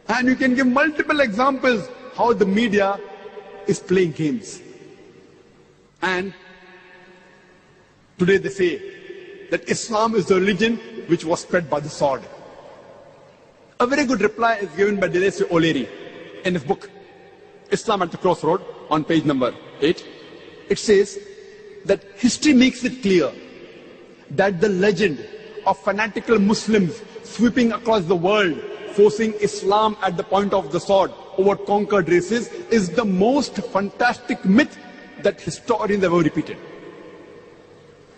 And you can give multiple examples how the media is playing games. And today they say that Islam is the religion which was spread by the sword. A very good reply is given by Deleuze O'Leary in his book, Islam at the Crossroad, on page number 8. It says that history makes it clear that the legend of fanatical Muslims sweeping across the world, forcing Islam at the point of the sword over conquered races, is the most fantastic myth that historians have ever repeated.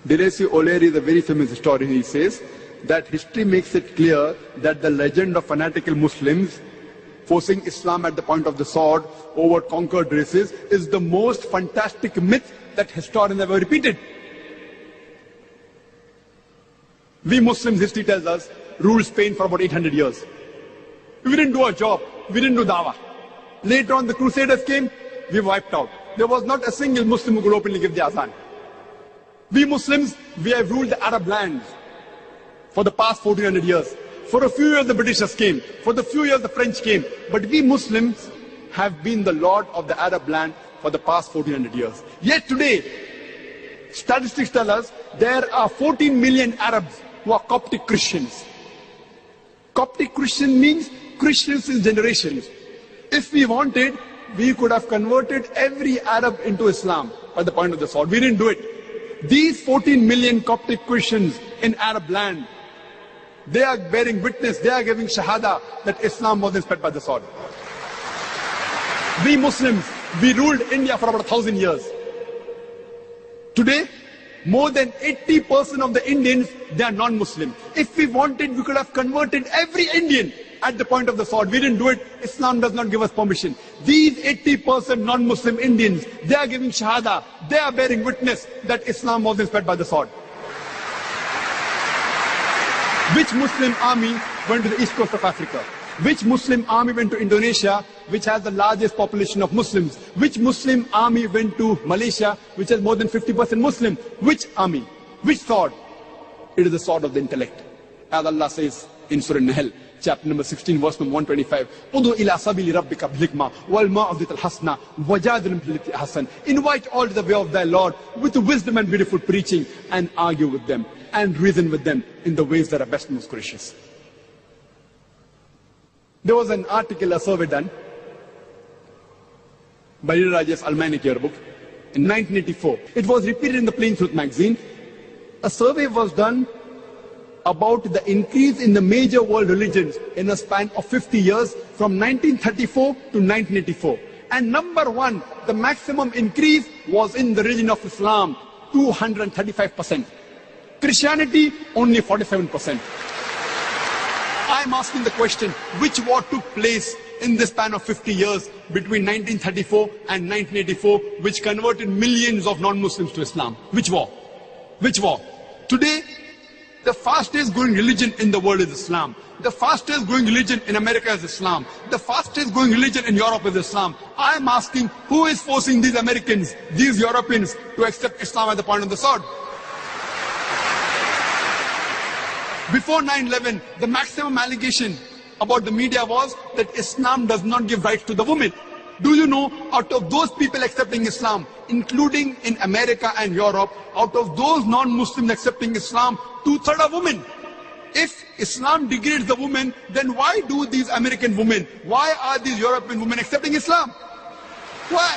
Deleuze O'Leary is a very famous historian. He says that history makes it clear that the legend of fanatical Muslims forcing Islam at the point of the sword over conquered races is the most fantastic myth that historians have ever repeated. We Muslims, history tells us, ruled Spain for about 800 years. We didn't do our job. We didn't do dawah. Later on, the Crusaders came, we wiped out. There was not a single Muslim who could openly give the azan. We Muslims, we have ruled the Arab lands for the past 1400 years. For a few years, the Britishers came. For the few years, the French came. But we Muslims have been the lord of the Arab land for the past 1400 years. Yet today, statistics tell us there are 14 million Arabs who are Coptic Christians. Coptic Christian means Christians in generations. If we wanted, we could have converted every Arab into Islam at the point of the sword. We didn't do it. These 14 million Coptic Christians in Arab land, they are bearing witness, they are giving shahada that Islam wasn't spread by the sword. We Muslims, we ruled India for about 1,000 years. Today, more than 80% of the Indians, they are non-Muslim. If we wanted, we could have converted every Indian at the point of the sword. We didn't do it. Islam does not give us permission. These 80% non-Muslim Indians, they are giving shahada. They are bearing witness that Islam wasn't spread by the sword. Which Muslim army went to the east coast of Africa? Which Muslim army went to Indonesia, which has the largest population of Muslims? Which Muslim army went to Malaysia, which has more than 50% Muslim? Which army? Which sword? It is the sword of the intellect. As Allah says in Surah Nahl, chapter number 16, verse number 125. Udu ila sabili rabbika bil hikma wal ma'udatil hasna wajadilhum billati ahsan. Invite all to the way of thy Lord with wisdom and beautiful preaching, and argue with them and reason with them in the ways that are best and most gracious. There was an article, a survey done by Rajesh Almanic yearbook in 1984. It was repeated in the Plain Truth magazine. A survey was done about the increase in the major world religions in a span of 50 years from 1934 to 1984. And number one, the maximum increase was in the religion of Islam, 235%. Christianity, only 47%. I'm asking the question, which war took place in the span of 50 years between 1934 and 1984, which converted millions of non-Muslims to Islam? Which war? Which war? Today, the fastest growing religion in the world is Islam. The fastest growing religion in America is Islam. The fastest growing religion in Europe is Islam. I'm asking, who is forcing these Americans, these Europeans, to accept Islam at the point of the sword? Before 9/11, the maximum allegation about the media was that Islam does not give rights to the women. Do you know, out of those people accepting Islam, including in America and Europe, out of those non-Muslims accepting Islam, 2/3 are women. If Islam degrades the woman, then why do these American women, why are these European women accepting Islam? Why?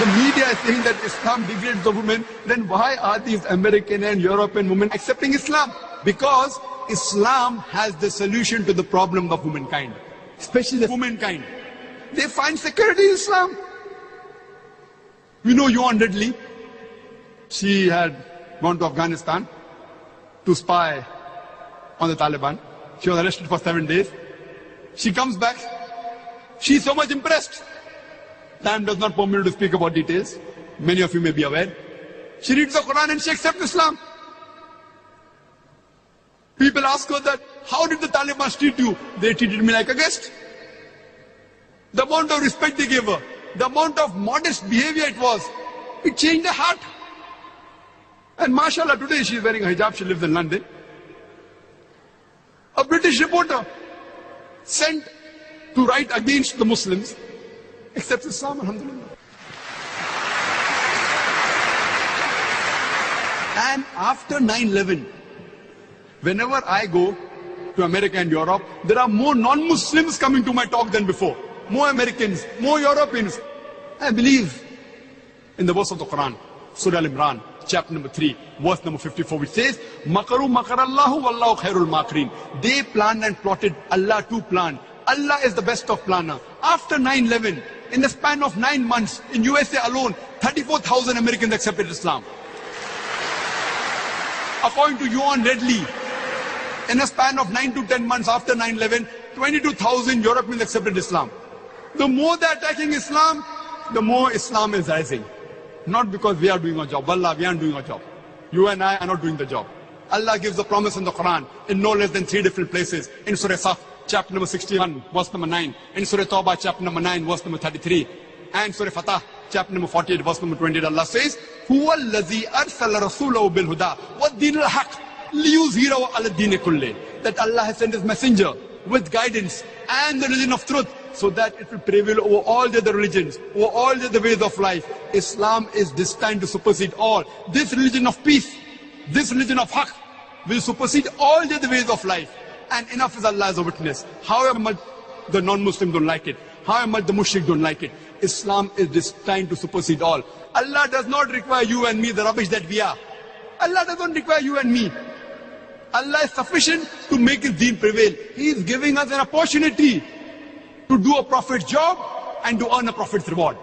The media is saying that Islam degrades the woman, then why are these American and European women accepting Islam? Because Islam has the solution to the problem of womankind, especially the womankind. They find security in Islam. We know Yuan Ridley. She had gone to Afghanistan to spy on the Taliban. She was arrested for 7 days. She comes back. She's so much impressed. Time does not permit me to speak about details. Many of you may be aware. She reads the Quran and she accepts Islam. People ask her that, how did the Taliban treat you? They treated me like a guest. The amount of respect they gave her, the amount of modest behavior it was, it changed her heart. And mashallah, today she is wearing a hijab, she lives in London. A British reporter sent to write against the Muslims, except Islam, alhamdulillah. And after 9/11, whenever I go to America and Europe, there are more non-Muslims coming to my talk than before. More Americans, more Europeans. I believe in the verse of the Quran, Surah Al-Imran, chapter number 3, verse number 54, which says, Makaru makarallahu wallahu khairul makirin. They planned and plotted, Allah too planned. Allah is the best of planner. After 9/11, in the span of 9 months, in USA alone, 34,000 Americans accepted Islam. According to Johan Redley, in a span of 9 to 10 months after 9/11, 22,000 Europeans accepted Islam. The more they are attacking Islam, the more Islam is rising. Not because we are doing our job. Wallah, we aren't doing our job. You and I are not doing the job. Allah gives the promise in the Quran in no less than 3 different places. In Surah Saf, chapter number 61, verse number 9. In Surah Tawbah, chapter number 9, verse number 33. And Surah Fatah, chapter number 48, verse number 20. Allah says, هُوَ الَّذِي أَرْسَلَ رَسُولَهُ بِالْهُدَى وَالدِّينِ الْحَقِّ لِيُظْهِرَهُ عَلَى الدِّينِ كُلِّهِ. That Allah has sent His messenger with guidance and the religion of truth, so that it will prevail over all the other religions, over all the other ways of life. Islam is destined to supersede all. This religion of peace, this religion of haqq, will supersede all the other ways of life. And enough is Allah as a witness. However much the non-Muslims don't like it, however much the mushrik don't like it, Islam is destined to supersede all. Allah does not require you and me the rubbish that we are. Allah doesn't require you and me. Allah is sufficient to make His deen prevail. He is giving us an opportunity to do a prophet's job and to earn a prophet's reward.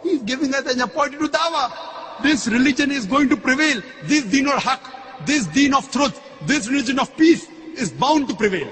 He is giving us an opportunity to dawah. This religion is going to prevail. This deen of haqq, this deen of truth, this religion of peace is bound to prevail.